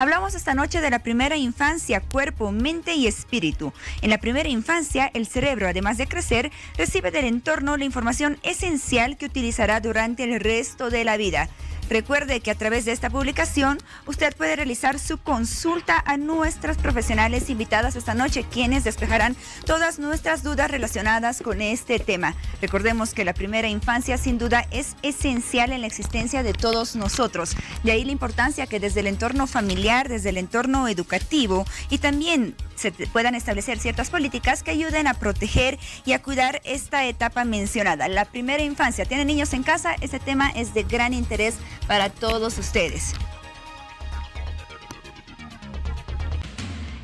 Hablamos esta noche de la primera infancia, cuerpo, mente y espíritu. En la primera infancia, el cerebro, además de crecer, recibe del entorno la información esencial que utilizará durante el resto de la vida. Recuerde que a través de esta publicación usted puede realizar su consulta a nuestras profesionales invitadas esta noche, quienes despejarán todas nuestras dudas relacionadas con este tema. Recordemos que la primera infancia sin duda es esencial en la existencia de todos nosotros. De ahí la importancia que desde el entorno familiar, desde el entorno educativo y también se puedan establecer ciertas políticas que ayuden a proteger y a cuidar esta etapa mencionada. La primera infancia, ¿tienen niños en casa? Este tema es de gran interés para todos ustedes.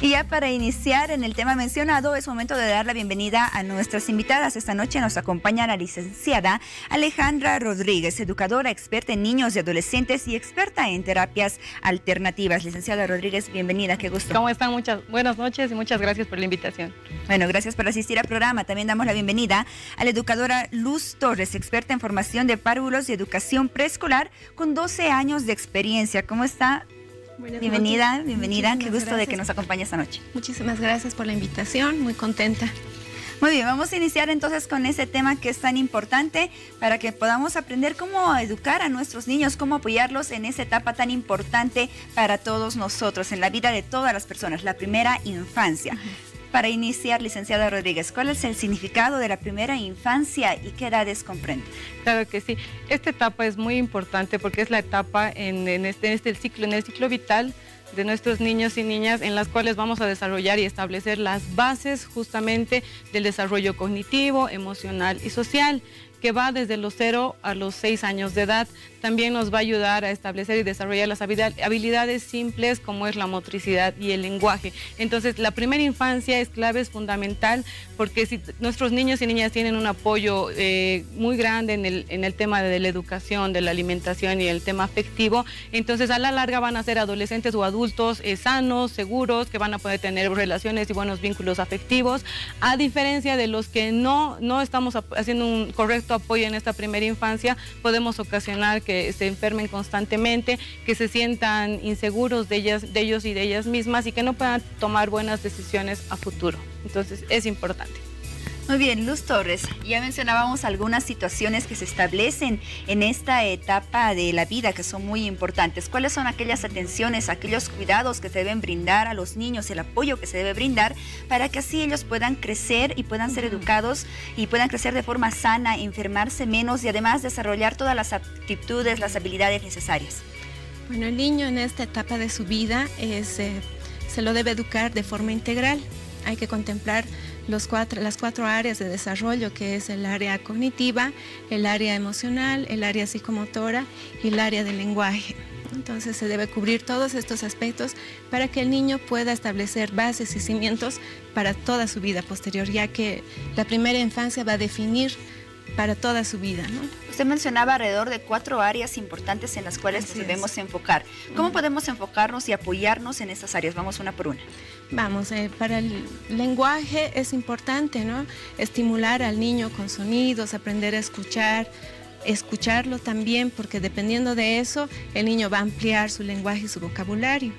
Y ya para iniciar en el tema mencionado, es momento de dar la bienvenida a nuestras invitadas. Esta noche nos acompaña la licenciada Alejandra Rodríguez, educadora experta en niños y adolescentes y experta en terapias alternativas. Licenciada Rodríguez, bienvenida, qué gusto. ¿Cómo están? Buenas noches y muchas gracias por la invitación. Bueno, gracias por asistir al programa. También damos la bienvenida a la educadora Luz Torres, experta en formación de párvulos y educación preescolar con 12 años de experiencia. ¿Cómo está? Bienvenida. Qué gusto de que nos acompañe esta noche. Muchísimas gracias por la invitación, muy contenta. Muy bien, vamos a iniciar entonces con ese tema que es tan importante para que podamos aprender cómo educar a nuestros niños, cómo apoyarlos en esa etapa tan importante para todos nosotros, en la vida de todas las personas, la primera infancia. Para iniciar, licenciada Rodríguez, ¿cuál es el significado de la primera infancia y qué edades comprende? Claro que sí. Esta etapa es muy importante porque es la etapa en el ciclo vital de nuestros niños y niñas en las cuales vamos a desarrollar y establecer las bases justamente del desarrollo cognitivo, emocional y social, que va desde los 0 a los 6 años de edad. También nos va a ayudar a establecer y desarrollar las habilidades simples como es la motricidad y el lenguaje. Entonces, la primera infancia es clave, es fundamental, porque si nuestros niños y niñas tienen un apoyo muy grande en el tema de la educación, de la alimentación y el tema afectivo, entonces a la larga van a ser adolescentes o adultos sanos, seguros, que van a poder tener relaciones y buenos vínculos afectivos, a diferencia de los que no estamos haciendo un correcto apoyo en esta primera infancia, podemos ocasionar que se enfermen constantemente, que se sientan inseguros de ellos y de ellas mismas y que no puedan tomar buenas decisiones a futuro. Entonces es importante. Muy bien, Luz Torres, ya mencionábamos algunas situaciones que se establecen en esta etapa de la vida que son muy importantes. ¿Cuáles son aquellas atenciones, aquellos cuidados que se deben brindar a los niños, el apoyo que se debe brindar para que así ellos puedan crecer y puedan ser educados y puedan crecer de forma sana, enfermarse menos y además desarrollar todas las aptitudes, las habilidades necesarias? Bueno, el niño en esta etapa de su vida se lo debe educar de forma integral. Hay que contemplar las cuatro áreas de desarrollo, que es el área cognitiva, el área emocional, el área psicomotora y el área del lenguaje. Entonces se debe cubrir todos estos aspectos para que el niño pueda establecer bases y cimientos para toda su vida posterior, ya que la primera infancia va a definir para toda su vida, ¿no? Usted mencionaba alrededor de 4 áreas importantes en las cuales nos debemos enfocar. ¿Cómo podemos enfocarnos y apoyarnos en esas áreas? Vamos una por una. Vamos, para el lenguaje es importante, ¿no? Estimular al niño con sonidos, aprender a escucharlo también, porque dependiendo de eso, el niño va a ampliar su lenguaje y su vocabulario.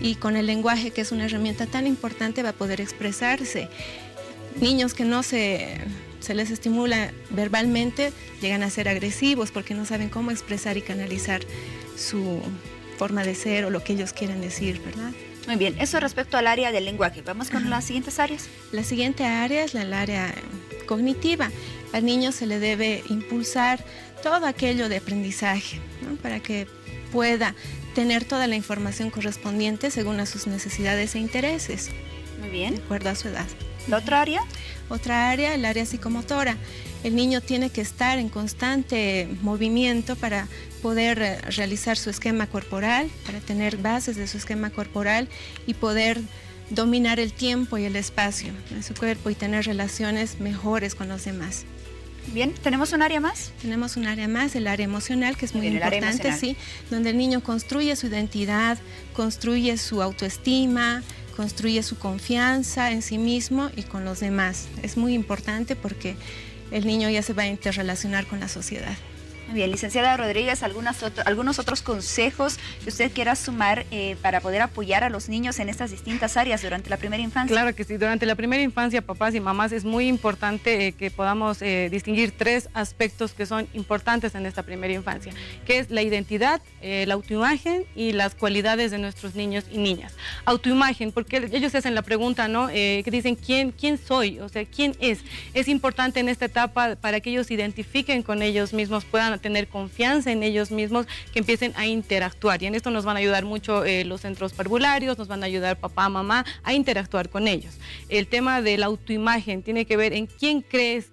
Y con el lenguaje, que es una herramienta tan importante, va a poder expresarse. Niños que no se les estimula verbalmente, llegan a ser agresivos porque no saben cómo expresar y canalizar su forma de ser o lo que ellos quieren decir, ¿verdad? Muy bien, eso respecto al área del lenguaje. Vamos con las siguientes áreas. La siguiente área es el área cognitiva. Al niño se le debe impulsar todo aquello de aprendizaje, ¿no? Para que pueda tener toda la información correspondiente según a sus necesidades e intereses. Muy bien. De acuerdo a su edad. ¿La otra área? Otra área, el área psicomotora. El niño tiene que estar en constante movimiento para poder realizar su esquema corporal, para tener bases de su esquema corporal y poder dominar el tiempo y el espacio en su cuerpo y tener relaciones mejores con los demás. Bien, ¿tenemos un área más? Tenemos un área más, el área emocional, que es muy importante, sí, donde el niño construye su identidad, construye su autoestima, construye su confianza en sí mismo y con los demás. Es muy importante porque el niño ya se va a interrelacionar con la sociedad. Bien, licenciada Rodríguez, algunos otros consejos que usted quiera sumar para poder apoyar a los niños en estas distintas áreas durante la primera infancia. Claro que sí, durante la primera infancia, papás y mamás, es muy importante que podamos distinguir 3 aspectos que son importantes en esta primera infancia, que es la identidad, la autoimagen y las cualidades de nuestros niños y niñas. Autoimagen, porque ellos hacen la pregunta, ¿no? Que dicen, ¿quién soy? O sea, ¿quién es? Es importante en esta etapa para que ellos se identifiquen con ellos mismos, puedan tener confianza en ellos mismos, que empiecen a interactuar. Y en esto nos van a ayudar mucho los centros parvularios, nos van a ayudar papá, mamá a interactuar con ellos. El tema de la autoimagen tiene que ver en quién crees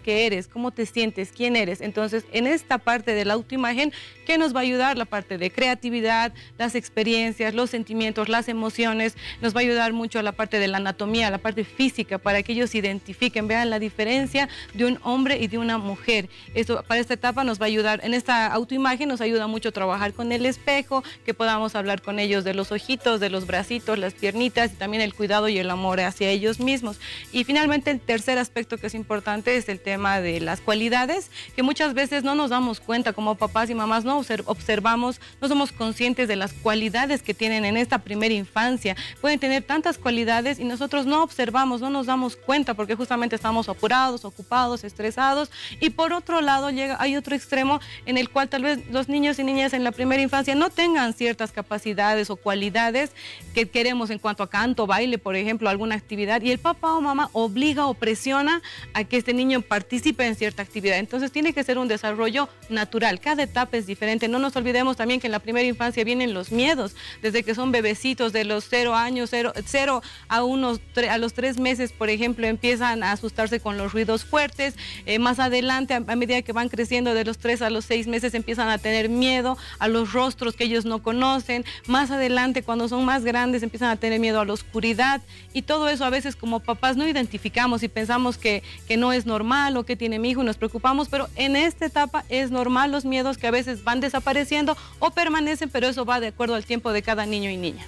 que eres, cómo te sientes, quién eres. Entonces, en esta parte de la autoimagen, ¿qué nos va a ayudar? La parte de creatividad, las experiencias, los sentimientos, las emociones. Nos va a ayudar mucho a la parte de la anatomía, la parte física, para que ellos identifiquen, vean la diferencia de un hombre y de una mujer. Esto para esta etapa nos va a ayudar, en esta autoimagen nos ayuda mucho a trabajar con el espejo, que podamos hablar con ellos de los ojitos, de los bracitos, las piernitas y también el cuidado y el amor hacia ellos mismos. Y finalmente el tercer aspecto que es importante es el tema de las cualidades, que muchas veces no nos damos cuenta como papás y mamás, no observamos, no somos conscientes de las cualidades que tienen en esta primera infancia. Pueden tener tantas cualidades y nosotros no observamos, no nos damos cuenta porque justamente estamos apurados, ocupados, estresados. Y por otro lado hay otro extremo en el cual tal vez los niños y niñas en la primera infancia no tengan ciertas capacidades o cualidades que queremos en cuanto a canto, baile, por ejemplo, alguna actividad, y el papá o mamá obliga o presiona a que este niño participe en cierta actividad. Entonces tiene que ser un desarrollo natural, cada etapa es diferente. No nos olvidemos también que en la primera infancia vienen los miedos, desde que son bebecitos de los 0 años, 0 a los 3 meses, por ejemplo, empiezan a asustarse con los ruidos fuertes. Más adelante, a medida que van creciendo de los 3 a los 6 meses, empiezan a tener miedo a los rostros que ellos no conocen. Más adelante, cuando son más grandes, empiezan a tener miedo a la oscuridad, y todo eso a veces como papás no identificamos y pensamos que no es normal o que tiene mi hijo y nos preocupamos, pero en esta etapa es normal los miedos que a veces van desapareciendo o permanecen, pero eso va de acuerdo al tiempo de cada niño y niña.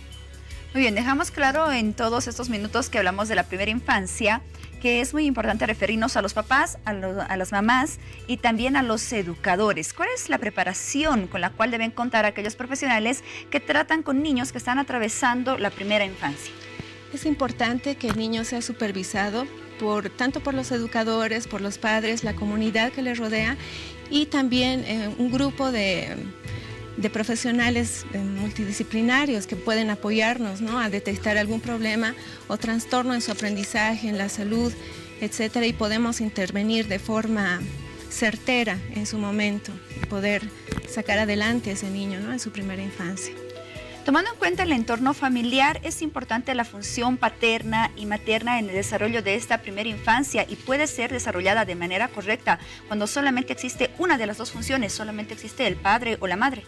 Muy bien, dejamos claro en todos estos minutos que hablamos de la primera infancia que es muy importante referirnos a los papás, a las mamás y también a los educadores. ¿Cuál es la preparación con la cual deben contar aquellos profesionales que tratan con niños que están atravesando la primera infancia? Es importante que el niño sea supervisado tanto por los educadores, por los padres, la comunidad que le rodea, y también un grupo de profesionales multidisciplinarios que pueden apoyarnos, ¿no?, a detectar algún problema o trastorno en su aprendizaje, en la salud, etcétera, y podemos intervenir de forma certera en su momento y poder sacar adelante a ese niño, ¿no?, en su primera infancia. Tomando en cuenta el entorno familiar, es importante la función paterna y materna en el desarrollo de esta primera infancia y puede ser desarrollada de manera correcta cuando solamente existe una de las dos funciones, solamente existe el padre o la madre.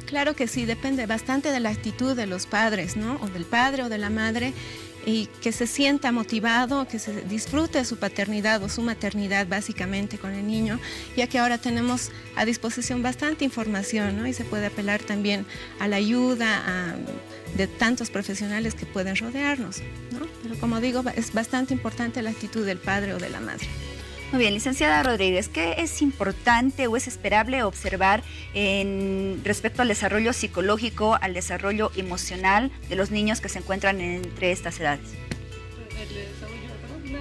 Claro que sí, depende bastante de la actitud de los padres, ¿no?, o del padre o de la madre, y que se sienta motivado, que se disfrute su paternidad o su maternidad básicamente con el niño, ya que ahora tenemos a disposición bastante información, ¿no?, y se puede apelar también a la ayuda de tantos profesionales que pueden rodearnos, ¿no? Pero como digo, es bastante importante la actitud del padre o de la madre. Muy bien, licenciada Rodríguez, ¿qué es importante o es esperable observar respecto al desarrollo psicológico, al desarrollo emocional de los niños que se encuentran entre estas edades?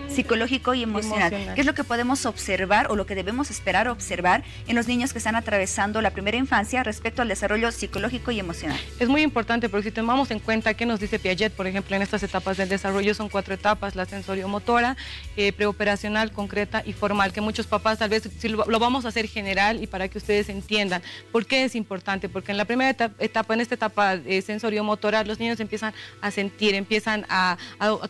Psicológico y emocional. ¿Qué es lo que podemos observar o lo que debemos esperar observar en los niños que están atravesando la primera infancia respecto al desarrollo psicológico y emocional? Es muy importante porque si tomamos en cuenta qué nos dice Piaget, por ejemplo, en estas etapas del desarrollo son 4 etapas: la sensoriomotora, preoperacional, concreta y formal, que muchos papás tal vez si lo vamos a hacer general y para que ustedes entiendan por qué es importante, porque en la primera etapa, en esta etapa sensoriomotora, los niños empiezan a sentir, empiezan a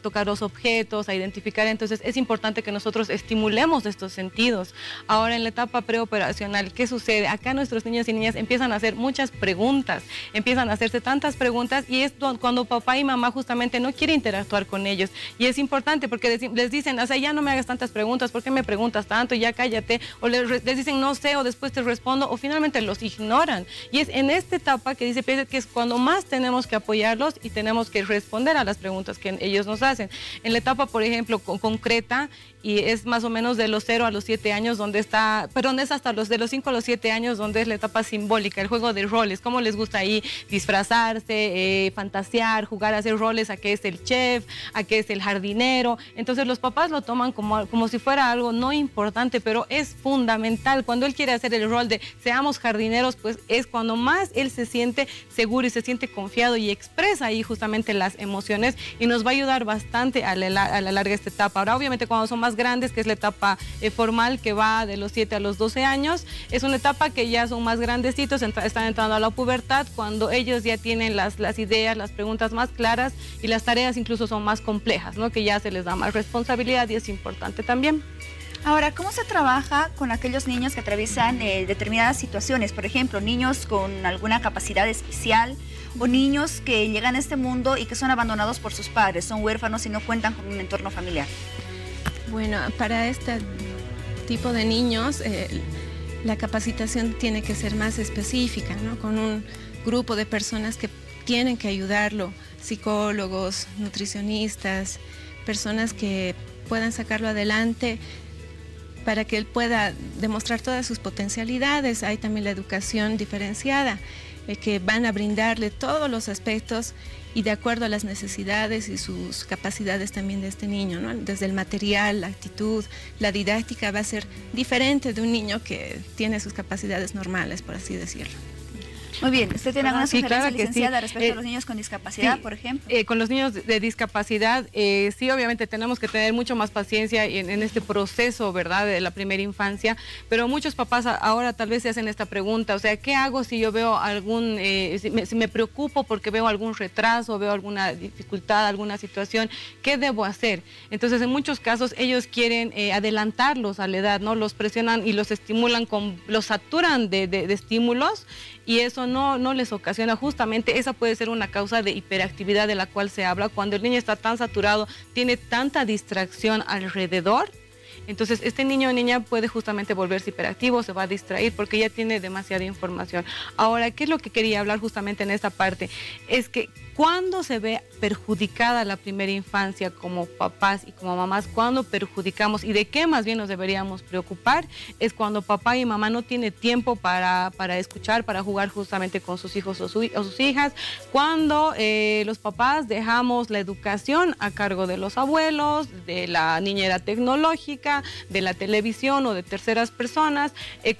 tocar los objetos, a identificar. Entonces es importante que nosotros estimulemos estos sentidos. Ahora en la etapa preoperacional, ¿qué sucede? Acá nuestros niños y niñas empiezan a hacer muchas preguntas, empiezan a hacerse tantas preguntas, y es cuando papá y mamá justamente no quieren interactuar con ellos. Y es importante porque les dicen, o sea, ya no me hagas tantas preguntas, ¿por qué me preguntas tanto? Ya cállate. O les dicen no sé, o después te respondo, o finalmente los ignoran. Y es en esta etapa que dice Piaget que es cuando más tenemos que apoyarlos y tenemos que responder a las preguntas que ellos nos hacen. En la etapa, por ejemplo, con concreta, y es más o menos de los 0 a los 7 años donde está, perdón, es hasta los de los 5 a los 7 años donde es la etapa simbólica, el juego de roles, cómo les gusta ahí disfrazarse, fantasear, jugar a hacer roles, a qué es el chef, a qué es el jardinero. Entonces los papás lo toman como si fuera algo no importante, pero es fundamental. Cuando él quiere hacer el rol de seamos jardineros, pues es cuando más él se siente seguro y se siente confiado y expresa ahí justamente las emociones, y nos va a ayudar bastante a la larga esta etapa. Ahora, obviamente, cuando son más grandes, que es la etapa formal, que va de los 7 a los 12 años, es una etapa que ya son más grandecitos, están entrando a la pubertad, cuando ellos ya tienen las ideas, las preguntas más claras, y las tareas incluso son más complejas, ¿no? Que ya se les da más responsabilidad, y es importante también. Ahora, ¿cómo se trabaja con aquellos niños que atraviesan determinadas situaciones? Por ejemplo, niños con alguna capacidad especial, o niños que llegan a este mundo y que son abandonados por sus padres, son huérfanos y no cuentan con un entorno familiar. Bueno, para este tipo de niños la capacitación tiene que ser más específica, ¿no? Con un grupo de personas que tienen que ayudarlo, psicólogos, nutricionistas, personas que puedan sacarlo adelante para que él pueda demostrar todas sus potencialidades. Hay también la educación diferenciada, que van a brindarle todos los aspectos y de acuerdo a las necesidades y sus capacidades también de este niño, ¿no? Desde el material, la actitud, la didáctica va a ser diferente de un niño que tiene sus capacidades normales, por así decirlo. Muy bien, ¿usted tiene alguna sugerencia, claro que licenciada, sí. respecto a los niños con discapacidad, sí, por ejemplo? Con los niños de discapacidad, sí, obviamente tenemos que tener mucho más paciencia en este proceso, ¿verdad?, de la primera infancia, pero muchos papás ahora tal vez se hacen esta pregunta, o sea, ¿qué hago si yo veo algún, si me preocupo porque veo algún retraso, veo alguna dificultad, alguna situación, ¿qué debo hacer? Entonces, en muchos casos, ellos quieren adelantarlos a la edad, ¿no? Los presionan y los estimulan, los saturan de estímulos, y eso no les ocasiona, justamente esa puede ser una causa de hiperactividad de la cual se habla, cuando el niño está tan saturado, tiene tanta distracción alrededor. Entonces este niño o niña puede justamente volverse hiperactivo, se va a distraer porque ya tiene demasiada información. Ahora, ¿qué es lo que quería hablar justamente en esta parte? Es que cuando se ve perjudicada la primera infancia como papás y como mamás, cuando perjudicamos y de qué más bien nos deberíamos preocupar, es cuando papá y mamá no tienen tiempo para escuchar, para jugar justamente con sus hijos o sus hijas, cuando los papás dejamos la educación a cargo de los abuelos, de la niñera tecnológica, de la televisión o de terceras personas.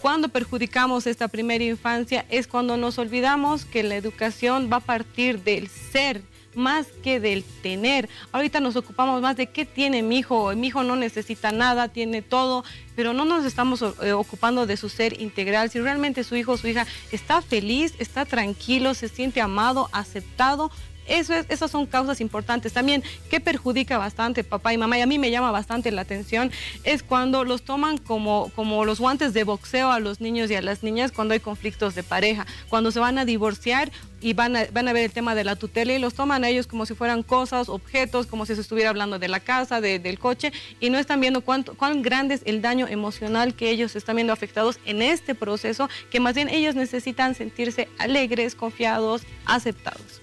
Cuando perjudicamos esta primera infancia es cuando nos olvidamos que la educación va a partir del ser más que del tener. Ahorita nos ocupamos más de qué tiene mi hijo no necesita nada, tiene todo, pero no nos estamos ocupando de su ser integral, si realmente su hijo o su hija está feliz, está tranquilo, se siente amado, aceptado. Esas son causas importantes. También, que perjudica bastante papá y mamá, y a mí me llama bastante la atención, es cuando los toman como los guantes de boxeo a los niños y a las niñas cuando hay conflictos de pareja, cuando se van a divorciar y van a ver el tema de la tutela y los toman a ellos como si fueran cosas, objetos, como si se estuviera hablando de la casa, del coche, y no están viendo cuán grande es el daño emocional que ellos están viendo afectados en este proceso, que más bien ellos necesitan sentirse alegres, confiados, aceptados.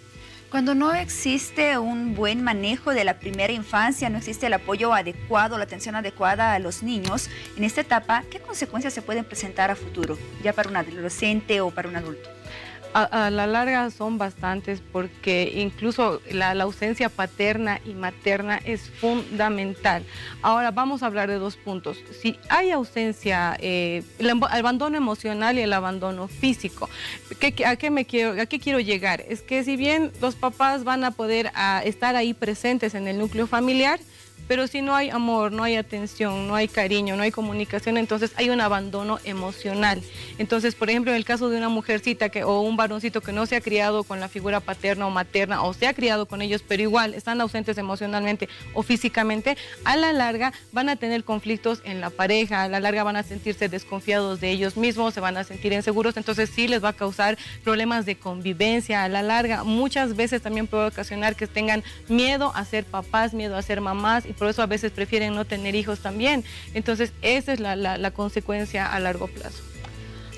Cuando no existe un buen manejo de la primera infancia, no existe el apoyo adecuado, la atención adecuada a los niños en esta etapa, ¿qué consecuencias se pueden presentar a futuro, ya para un adolescente o para un adulto? A la larga son bastantes, porque incluso la ausencia paterna y materna es fundamental. Ahora vamos a hablar de dos puntos. Si hay ausencia, el abandono emocional y el abandono físico, ¿a qué quiero llegar? Es que si bien los papás van a poder estar ahí presentes en el núcleo familiar, pero si no hay amor, no hay atención, no hay cariño, no hay comunicación, entonces hay un abandono emocional. Entonces, por ejemplo, en el caso de una mujercita o un varoncito que no se ha criado con la figura paterna o materna, o se ha criado con ellos, pero igual están ausentes emocionalmente o físicamente, a la larga van a tener conflictos en la pareja, a la larga van a sentirse desconfiados de ellos mismos, se van a sentir inseguros, entonces sí les va a causar problemas de convivencia a la larga. Muchas veces también puede ocasionar que tengan miedo a ser papás, miedo a ser mamás, y por eso a veces prefieren no tener hijos también. Entonces esa es la consecuencia a largo plazo.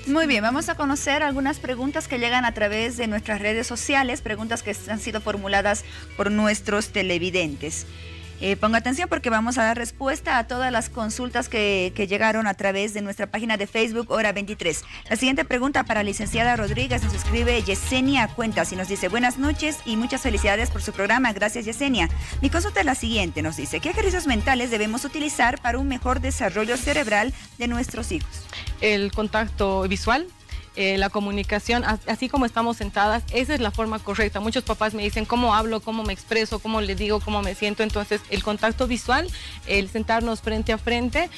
Muy bien, vamos a conocer algunas preguntas que llegan a través de nuestras redes sociales, preguntas que han sido formuladas por nuestros televidentes. Ponga atención porque vamos a dar respuesta a todas las consultas que llegaron a través de nuestra página de Facebook, Hora 23. La siguiente pregunta para la licenciada Rodríguez nos escribe Yesenia Cuentas y nos dice: buenas noches y muchas felicidades por su programa. Gracias, Yesenia. Mi consulta es la siguiente, nos dice: ¿qué ejercicios mentales debemos utilizar para un mejor desarrollo cerebral de nuestros hijos? El contacto visual. La comunicación, así como estamos sentadas, esa es la forma correcta. Muchos papás me dicen cómo hablo, cómo me expreso, cómo le digo, cómo me siento. Entonces, el contacto visual, el sentarnos frente a frente,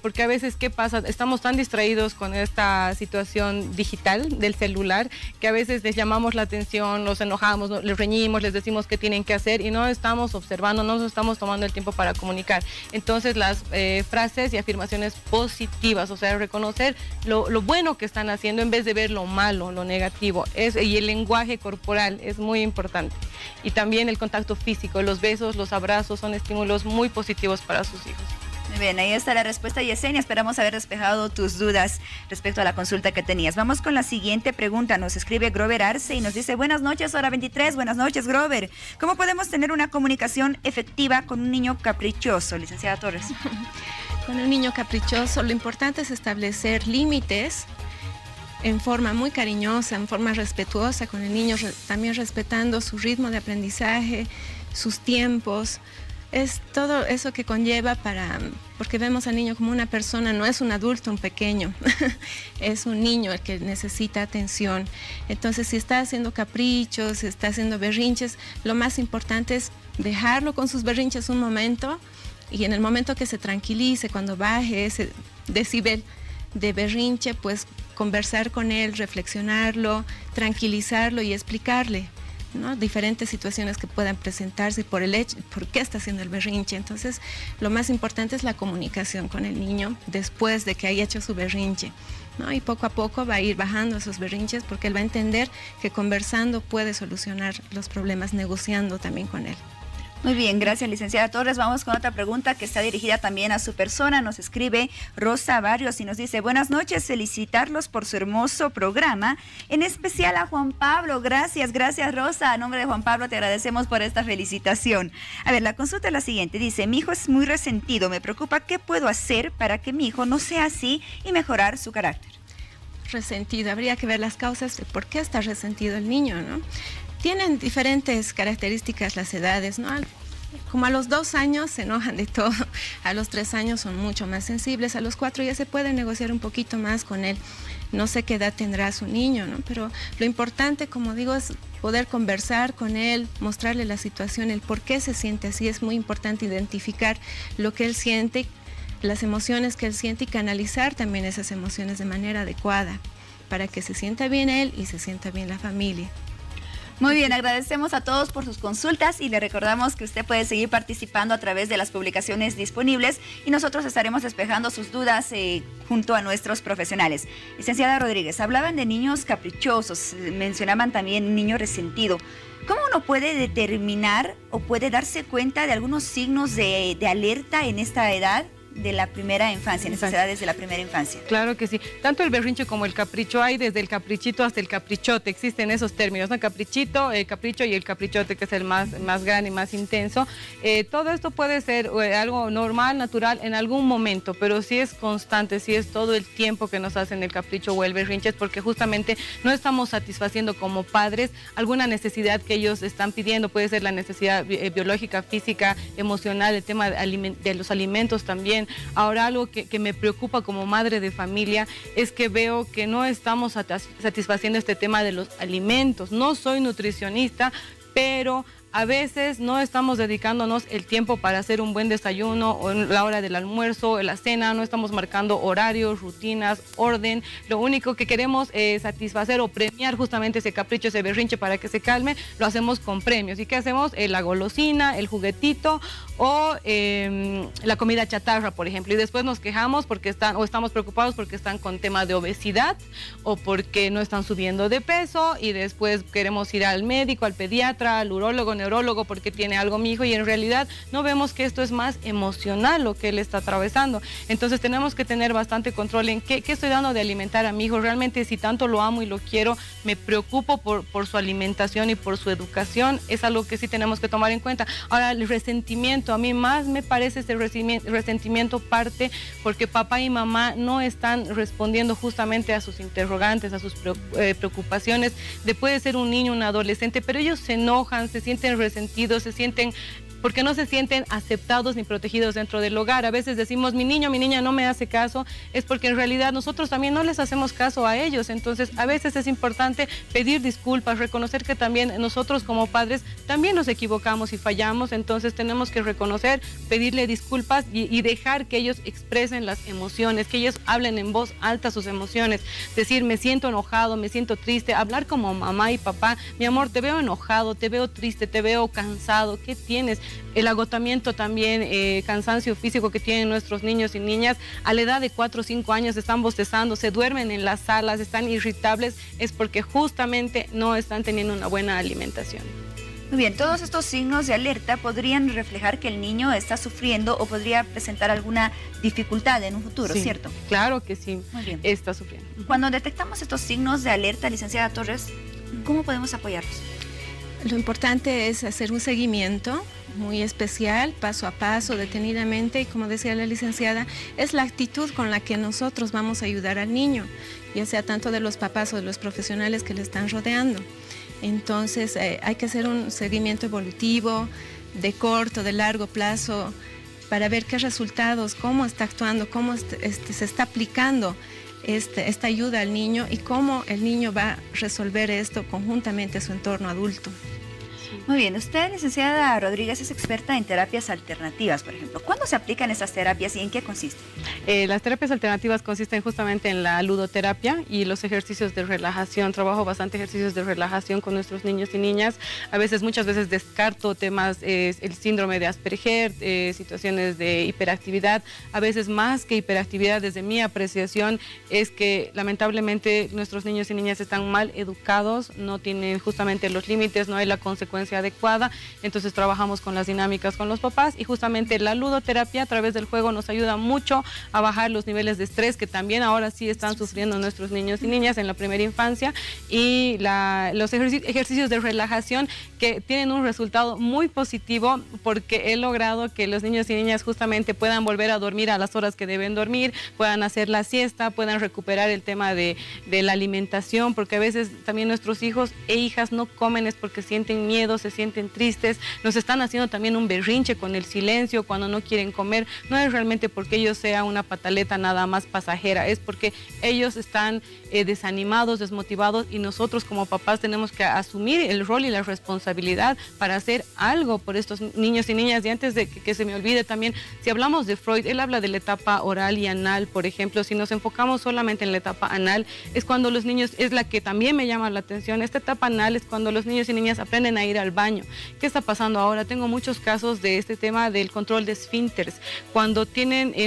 porque a veces, ¿qué pasa? Estamos tan distraídos con esta situación digital del celular que a veces les llamamos la atención, los enojamos, les reñimos, les decimos qué tienen que hacer y no estamos observando, no nos estamos tomando el tiempo para comunicar. Entonces, las frases y afirmaciones positivas, o sea, reconocer lo bueno que están haciendo en vez de ver lo malo, lo negativo, y el lenguaje corporal es muy importante. Y también el contacto físico, los besos, los abrazos son estímulos muy positivos para sus hijos. Muy bien, ahí está la respuesta, Yesenia. Esperamos haber despejado tus dudas respecto a la consulta que tenías. Vamos con la siguiente pregunta. Nos escribe Grover Arce y nos dice: buenas noches, Hora 23. Buenas noches, Grover. ¿Cómo podemos tener una comunicación efectiva con un niño caprichoso, licenciada Torres? Con un niño caprichoso, lo importante es establecer límites en forma muy cariñosa, en forma respetuosa con el niño, también respetando su ritmo de aprendizaje, sus tiempos. Es todo eso que conlleva porque vemos al niño como una persona, no es un adulto, un pequeño, es un niño el que necesita atención. Entonces, si está haciendo caprichos, si está haciendo berrinches, lo más importante es dejarlo con sus berrinches un momento y en el momento que se tranquilice, cuando baje ese decibel de berrinche, pues conversar con él, reflexionarlo, tranquilizarlo y explicarle, ¿no?, diferentes situaciones que puedan presentarse por qué está haciendo el berrinche. Entonces, lo más importante es la comunicación con el niño después de que haya hecho su berrinche, ¿no? Y poco a poco va a ir bajando esos berrinches porque él va a entender que conversando puede solucionar los problemas, negociando también con él. Muy bien, gracias, licenciada Torres. Vamos con otra pregunta que está dirigida también a su persona. Nos escribe Rosa Barrios y nos dice: buenas noches, felicitarlos por su hermoso programa, en especial a Juan Pablo. Gracias, gracias, Rosa. A nombre de Juan Pablo te agradecemos por esta felicitación. A ver, la consulta es la siguiente. Dice: mi hijo es muy resentido, me preocupa qué puedo hacer para que mi hijo no sea así y mejorar su carácter. Resentido, habría que ver las causas de por qué está resentido el niño, ¿no? Tienen diferentes características las edades, ¿no? Como a los 2 años se enojan de todo, a los 3 años son mucho más sensibles, a los 4 ya se puede negociar un poquito más con él. No sé qué edad tendrá su niño, ¿no? Pero lo importante, como digo, es poder conversar con él, mostrarle la situación, el por qué se siente así. Es muy importante identificar lo que él siente, las emociones que él siente y canalizar también esas emociones de manera adecuada para que se sienta bien él y se sienta bien la familia. Muy bien, agradecemos a todos por sus consultas y le recordamos que usted puede seguir participando a través de las publicaciones disponibles y nosotros estaremos despejando sus dudas junto a nuestros profesionales. Licenciada Rodríguez, hablaban de niños caprichosos, mencionaban también niño resentido. ¿Cómo uno puede determinar o puede darse cuenta de algunos signos de alerta en esta edad de la primera infancia, en estas edades de la primera infancia? Claro que sí. Tanto el berrinche como el capricho hay, desde el caprichito hasta el caprichote. Existen esos términos, ¿no? Caprichito, el capricho y el caprichote, que es el más grande y más intenso. Todo esto puede ser algo normal, natural en algún momento, pero si es constante, si es todo el tiempo que nos hacen el capricho o el berrinche, es porque justamente no estamos satisfaciendo como padres alguna necesidad que ellos están pidiendo. Puede ser la necesidad biológica, física, emocional, el tema de los alimentos también. Ahora, algo que me preocupa como madre de familia es que veo que no estamos satisfaciendo este tema de los alimentos. No soy nutricionista, pero a veces no estamos dedicándonos el tiempo para hacer un buen desayuno o en la hora del almuerzo, en la cena, no estamos marcando horarios, rutinas, orden. Lo único que queremos es satisfacer o premiar justamente ese capricho, ese berrinche para que se calme, lo hacemos con premios. ¿Y qué hacemos? La golosina, el juguetito o la comida chatarra, por ejemplo. Y después nos quejamos porque estamos preocupados porque están con tema de obesidad o porque no están subiendo de peso y después queremos ir al médico, al pediatra, al urólogo. neurólogo porque tiene algo mi hijo, y en realidad no vemos que esto es más emocional lo que él está atravesando. Entonces tenemos que tener bastante control en qué estoy dando de alimentar a mi hijo. Realmente, si tanto lo amo y lo quiero, me preocupo por su alimentación y por su educación. Es algo que sí tenemos que tomar en cuenta. Ahora, el resentimiento, a mí más me parece ese resentimiento parte porque papá y mamá no están respondiendo justamente a sus interrogantes, a sus preocupaciones. Puede ser un niño, un adolescente, pero ellos se enojan, se sienten resentidos, se sienten porque no se sienten aceptados ni protegidos dentro del hogar. A veces decimos, mi niño, mi niña no me hace caso, es porque en realidad nosotros también no les hacemos caso a ellos. Entonces, a veces es importante pedir disculpas, reconocer que también nosotros como padres también nos equivocamos y fallamos. Entonces, tenemos que reconocer, pedirle disculpas y dejar que ellos expresen las emociones, que ellos hablen en voz alta sus emociones. Decir, me siento enojado, me siento triste, hablar como mamá y papá, mi amor, te veo enojado, te veo triste, te veo cansado, ¿qué tienes? El agotamiento también, cansancio físico que tienen nuestros niños y niñas a la edad de 4 o 5 años, están bostezando, se duermen en las salas, están irritables, es porque justamente no están teniendo una buena alimentación. Muy bien, todos estos signos de alerta podrían reflejar que el niño está sufriendo o podría presentar alguna dificultad en un futuro, sí, ¿cierto? Claro que sí, muy bien, está sufriendo. Cuando detectamos estos signos de alerta, licenciada Torres, ¿cómo podemos apoyarlos? Lo importante es hacer un seguimiento muy especial, paso a paso, detenidamente, y como decía la licenciada, es la actitud con la que nosotros vamos a ayudar al niño, ya sea tanto de los papás o de los profesionales que le están rodeando. Entonces hay que hacer un seguimiento evolutivo, de corto, de largo plazo, para ver qué resultados, cómo está actuando, cómo se está aplicando esta ayuda al niño y cómo el niño va a resolver esto conjuntamente a su entorno adulto. Muy bien, usted, licenciada Rodríguez, es experta en terapias alternativas, por ejemplo. ¿Cuándo se aplican estas terapias y en qué consiste? Las terapias alternativas consisten justamente en la ludoterapia y los ejercicios de relajación. Trabajo bastante ejercicios de relajación con nuestros niños y niñas. Muchas veces descarto temas, el síndrome de Asperger, situaciones de hiperactividad. A veces más que hiperactividad, desde mi apreciación, es que lamentablemente nuestros niños y niñas están mal educados, no tienen justamente los límites, no hay la consecuencia adecuada. Entonces trabajamos con las dinámicas con los papás y justamente la ludoterapia a través del juego nos ayuda mucho a bajar los niveles de estrés que también ahora sí están sufriendo nuestros niños y niñas en la primera infancia, y los ejercicios de relajación que tienen un resultado muy positivo porque he logrado que los niños y niñas justamente puedan volver a dormir a las horas que deben dormir, puedan hacer la siesta, puedan recuperar el tema de la alimentación, porque a veces también nuestros hijos e hijas no comen es porque sienten miedo, se sienten tristes, nos están haciendo también un berrinche con el silencio cuando no quieren comer. No es realmente porque ellos sean una pataleta nada más pasajera, es porque ellos están desanimados, desmotivados, y nosotros como papás tenemos que asumir el rol y la responsabilidad para hacer algo por estos niños y niñas. Y antes de que se me olvide también, si hablamos de Freud, él habla de la etapa oral y anal, por ejemplo. Si nos enfocamos solamente en la etapa anal, es cuando los niños, es la que también me llama la atención, esta etapa anal es cuando los niños y niñas aprenden a ir al baño. ¿Qué está pasando ahora? Tengo muchos casos de este tema del control de esfínteres. Cuando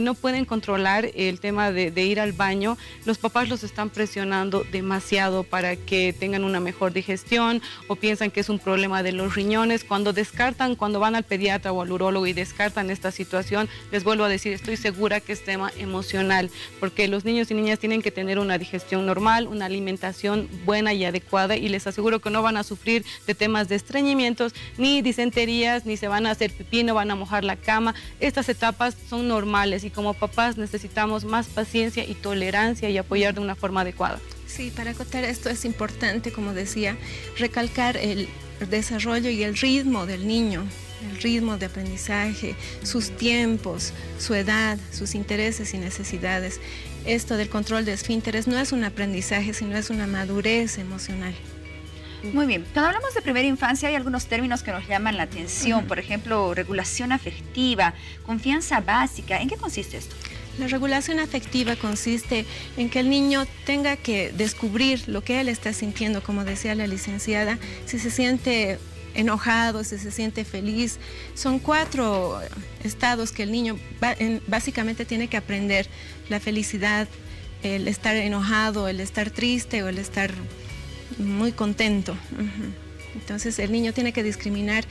no pueden controlar el tema de ir al baño, los papás los están presionando demasiado para que tengan una mejor digestión, o piensan que es un problema de los riñones. Cuando van al pediatra o al urólogo y descartan esta situación, les vuelvo a decir, estoy segura que es tema emocional, porque los niños y niñas tienen que tener una digestión normal, una alimentación buena y adecuada, y les aseguro que no van a sufrir de temas de estreñimientos, ni disenterías, ni se van a hacer pipí, no van a mojar la cama. Estas etapas son normales y como papás necesitamos más paciencia y tolerancia y apoyar de una forma adecuada. Sí, para acotar esto es importante, como decía, recalcar el desarrollo y el ritmo del niño, el ritmo de aprendizaje, sus tiempos, su edad, sus intereses y necesidades. Esto del control de esfínteres no es un aprendizaje, sino es una madurez emocional. Muy bien, cuando hablamos de primera infancia hay algunos términos que nos llaman la atención, por ejemplo, regulación afectiva, confianza básica. ¿En qué consiste esto? La regulación afectiva consiste en que el niño tenga que descubrir lo que él está sintiendo, como decía la licenciada, si se siente enojado, si se siente feliz. Son 4 estados que el niño básicamente tiene que aprender: la felicidad, el estar enojado, el estar triste o el estar muy contento. Entonces el niño tiene que discriminar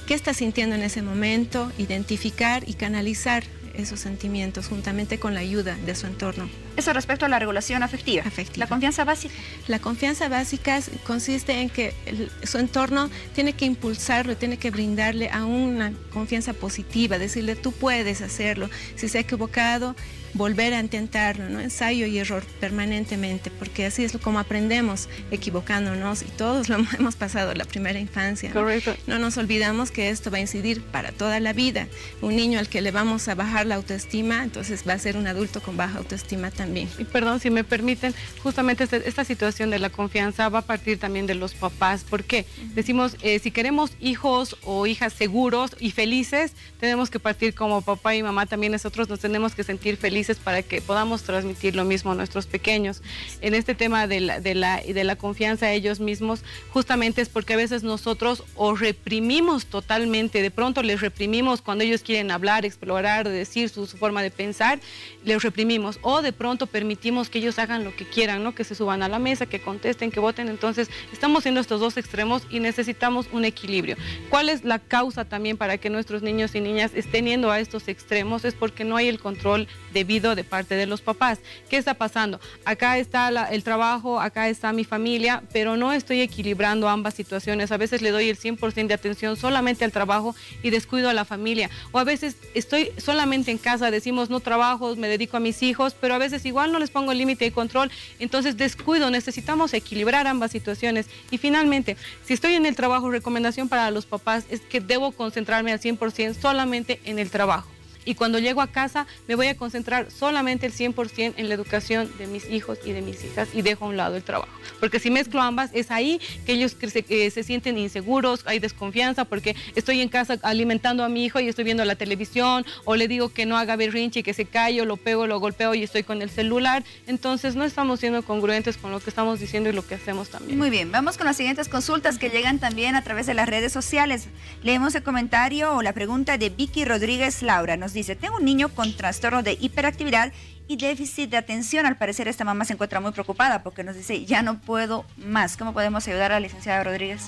qué está sintiendo en ese momento, identificar y canalizar esos sentimientos juntamente con la ayuda de su entorno. Eso respecto a la regulación afectiva. La confianza básica. La confianza básica consiste en que su entorno tiene que impulsarlo, tiene que brindarle a una confianza positiva, decirle tú puedes hacerlo, si se ha equivocado, volver a intentarlo, ¿no? Ensayo y error permanentemente, porque así es como aprendemos, equivocándonos, y todos lo hemos pasado en la primera infancia, ¿no? Correcto. No nos olvidamos que esto va a incidir para toda la vida. Un niño al que le vamos a bajar la autoestima, entonces va a ser un adulto con baja autoestima también. Y perdón, si me permiten, justamente esta situación de la confianza va a partir también de los papás. ¿Por qué? Decimos, si queremos hijos o hijas seguros y felices, tenemos que partir como papá y mamá, también nosotros nos tenemos que sentir felices para que podamos transmitir lo mismo a nuestros pequeños. En este tema de la confianza a ellos mismos, justamente es porque a veces nosotros o reprimimos totalmente, de pronto les reprimimos cuando ellos quieren hablar, explorar, decir su forma de pensar, les reprimimos, o de pronto permitimos que ellos hagan lo que quieran, ¿no? Que se suban a la mesa, que contesten, que voten. Entonces estamos en estos dos extremos y necesitamos un equilibrio. ¿Cuál es la causa también para que nuestros niños y niñas estén yendo a estos extremos? Es porque no hay el control debido de parte de los papás. ¿Qué está pasando? Acá está el trabajo, acá está mi familia, pero no estoy equilibrando ambas situaciones. A veces le doy el 100% de atención solamente al trabajo y descuido a la familia. O a veces estoy solamente en casa, decimos no trabajo, me dedico a mis hijos, pero a veces igual no les pongo límite y control, entonces descuido. Necesitamos equilibrar ambas situaciones. Y finalmente, si estoy en el trabajo, recomendación para los papás es que debo concentrarme al 100% solamente en el trabajo. Y cuando llego a casa me voy a concentrar solamente el 100% en la educación de mis hijos y de mis hijas y dejo a un lado el trabajo. Porque si mezclo ambas, es ahí que ellos se sienten inseguros, hay desconfianza porque estoy en casa alimentando a mi hijo y estoy viendo la televisión, o le digo que no haga berrinche y que se calle, o lo pego, lo golpeo y estoy con el celular. Entonces no estamos siendo congruentes con lo que estamos diciendo y lo que hacemos también. Muy bien, vamos con las siguientes consultas que llegan también a través de las redes sociales. Leemos el comentario o la pregunta de Vicky Rodríguez Laura. Nos dice, tengo un niño con trastorno de hiperactividad y déficit de atención. Al parecer esta mamá se encuentra muy preocupada porque nos dice, ya no puedo más. ¿Cómo podemos ayudar a la licenciada Rodríguez?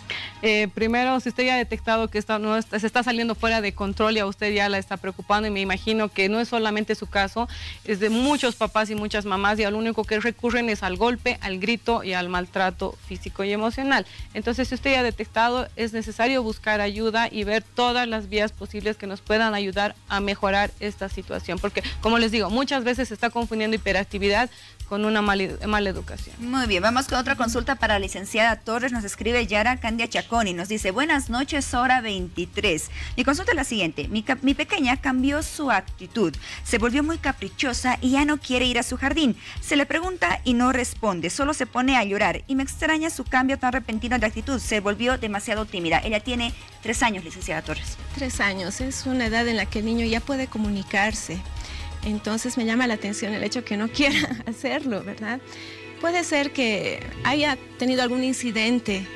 Primero, si usted ya ha detectado que se está saliendo fuera de control y a usted ya la está preocupando, y me imagino que no es solamente su caso, es de muchos papás y muchas mamás, y al único que recurren es al golpe, al grito y al maltrato físico y emocional. Entonces, si usted ya ha detectado, es necesario buscar ayuda y ver todas las vías posibles que nos puedan ayudar a mejorar esta situación. Porque, como les digo, muchas veces se está confundiendo hiperactividad con una mala educación. Muy bien, vamos con otra consulta para la licenciada Torres. Nos escribe Yara Candia Chacón y nos dice, buenas noches, hora 23. Mi consulta es la siguiente, mi pequeña cambió su actitud, se volvió muy caprichosa y ya no quiere ir a su jardín. Se le pregunta y no responde, solo se pone a llorar y me extraña su cambio tan repentino de actitud, se volvió demasiado tímida. Ella tiene 3 años, licenciada Torres. 3 años, es una edad en la que el niño ya puede comunicarse. Entonces me llama la atención el hecho que no quiera hacerlo, ¿verdad? Puede ser que haya tenido algún incidente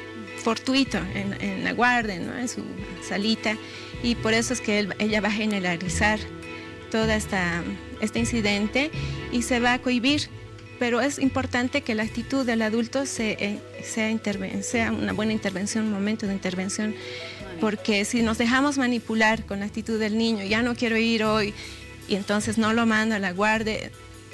fortuito en la guardia, ¿no? En su salita, y por eso es que ella va a generalizar todo este incidente y se va a cohibir. Pero es importante que la actitud del adulto sea una buena intervención, un momento de intervención, porque si nos dejamos manipular con la actitud del niño, ya no quiero ir hoy, y entonces no lo mando a la guardia,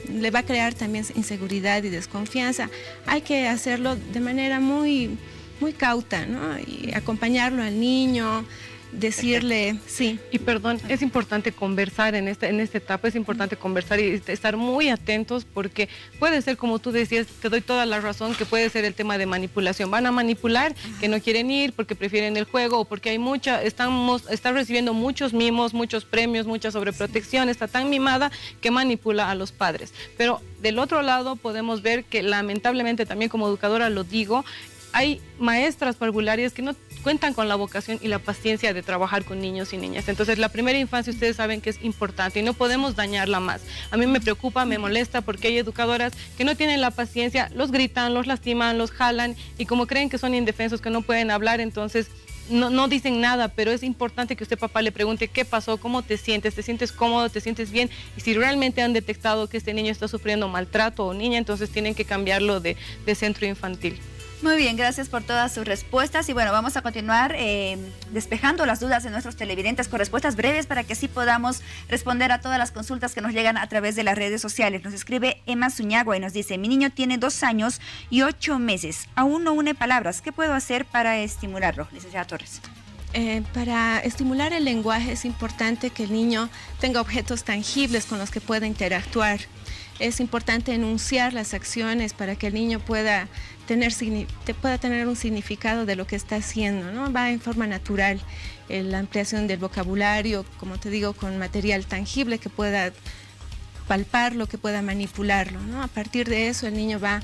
le va a crear también inseguridad y desconfianza. Hay que hacerlo de manera muy, muy cauta, ¿no? Y acompañarlo al niño, decirle, sí. Y perdón, es importante conversar en esta etapa, es importante conversar y estar muy atentos, porque puede ser, como tú decías, te doy toda la razón, que puede ser el tema de manipulación. Van a manipular, que no quieren ir porque prefieren el juego, o porque hay están recibiendo muchos mimos, muchos premios, mucha sobreprotección, está tan mimada que manipula a los padres. Pero del otro lado podemos ver que lamentablemente también, como educadora lo digo, hay maestras parvularias que no cuentan con la vocación y la paciencia de trabajar con niños y niñas. Entonces, la primera infancia ustedes saben que es importante y no podemos dañarla más. A mí me preocupa, me molesta, porque hay educadoras que no tienen la paciencia, los gritan, los lastiman, los jalan, y como creen que son indefensos, que no pueden hablar, entonces no dicen nada. Pero es importante que usted, papá, le pregunte qué pasó, cómo te sientes cómodo, te sientes bien, y si realmente han detectado que este niño está sufriendo maltrato o niña, entonces tienen que cambiarlo de centro infantil. Muy bien, gracias por todas sus respuestas. Y bueno, vamos a continuar despejando las dudas de nuestros televidentes con respuestas breves para que así podamos responder a todas las consultas que nos llegan a través de las redes sociales. Nos escribe Emma Zuñagua y nos dice: mi niño tiene 2 años y 8 meses. Aún no une palabras. ¿Qué puedo hacer para estimularlo, licenciada Torres? Para estimular el lenguaje es importante que el niño tenga objetos tangibles con los que pueda interactuar. Es importante enunciar las acciones para que el niño pueda tener un significado de lo que está haciendo, ¿no? Va en forma natural. La ampliación del vocabulario, como te digo, con material tangible que pueda palparlo, que pueda manipularlo, ¿no? A partir de eso el niño va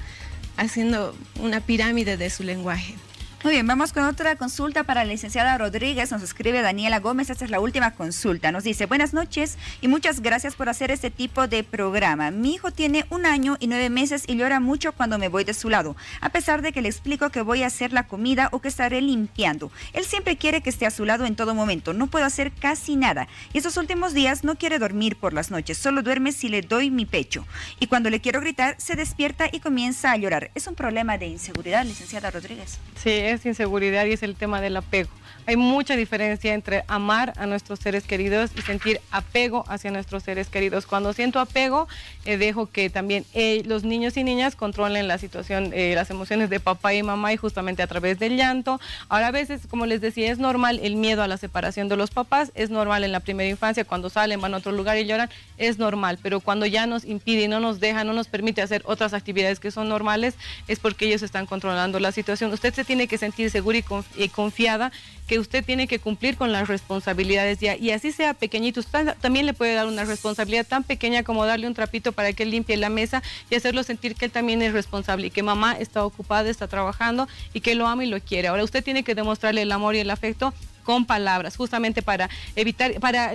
haciendo una pirámide de su lenguaje. Muy bien, vamos con otra consulta para la licenciada Rodríguez. Nos escribe Daniela Gómez, esta es la última consulta. Nos dice: buenas noches y muchas gracias por hacer este tipo de programa. Mi hijo tiene 1 año y 9 meses y llora mucho cuando me voy de su lado, a pesar de que le explico que voy a hacer la comida o que estaré limpiando. Él siempre quiere que esté a su lado en todo momento, no puedo hacer casi nada. Y estos últimos días no quiere dormir por las noches, solo duerme si le doy mi pecho. Y cuando le quiero gritar, se despierta y comienza a llorar. ¿Es un problema de inseguridad, licenciada Rodríguez? Sí, es inseguridad y es el tema del apego. Hay mucha diferencia entre amar a nuestros seres queridos y sentir apego hacia nuestros seres queridos. Cuando siento apego, dejo que también los niños y niñas controlen la situación, las emociones de papá y mamá, y justamente a través del llanto. Ahora, a veces, como les decía, es normal el miedo a la separación de los papás, es normal en la primera infancia, cuando salen, van a otro lugar y lloran, es normal, pero cuando ya nos impide y no nos deja, no nos permite hacer otras actividades que son normales, es porque ellos están controlando la situación. Usted se tiene que sentir segura y confiada que usted tiene que cumplir con las responsabilidades ya, y así sea pequeñito. Usted también le puede dar una responsabilidad tan pequeña como darle un trapito para que él limpie la mesa y hacerlo sentir que él también es responsable y que mamá está ocupada, está trabajando y que lo ama y lo quiere. Ahora usted tiene que demostrarle el amor y el afecto con palabras, justamente para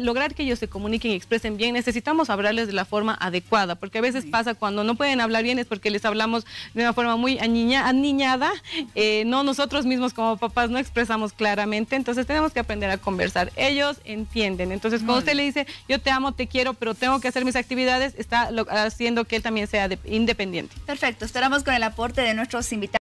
lograr que ellos se comuniquen y expresen bien. Necesitamos hablarles de la forma adecuada, porque a veces pasa cuando no pueden hablar bien es porque les hablamos de una forma muy aniñada, no, nosotros mismos como papás no expresamos claramente, entonces tenemos que aprender a conversar. Ellos entienden, entonces cuando usted le dice yo te amo, te quiero, pero tengo que hacer mis actividades, está haciendo que él también sea independiente. Perfecto, esperamos con el aporte de nuestros invitados.